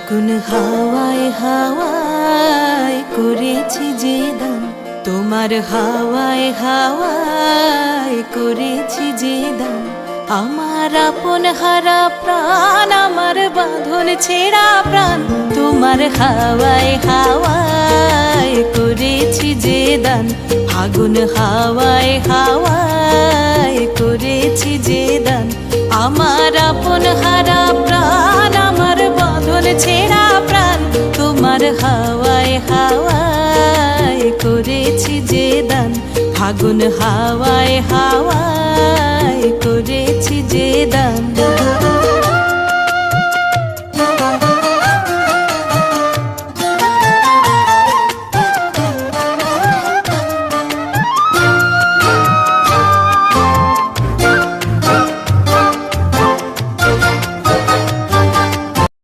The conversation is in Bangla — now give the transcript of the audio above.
ফাগুন হাওয়ায় হাওয়ায় করেছি যে দান, তোমার হাওয়ায় হাওয়ায় করেছি যে দান। আমার আপন হারা প্রাণ, আমার বাঁধন ছেঁড়া প্রাণ, তোমার হাওয়ায় হাওয়ায় করেছি যে দান। ফাগুন হাওয়ায় হাওয়ায় করেছি যে দান। আমার আপন হারা প্রাণ, আমার বাঁধন ছেঁড়া প্রাণ, তোমার হাওয়ায় হাওয়ায় করেছি যে দান। ফাগুন হাওয়ায় হাওয়ায় করেছি যে দান।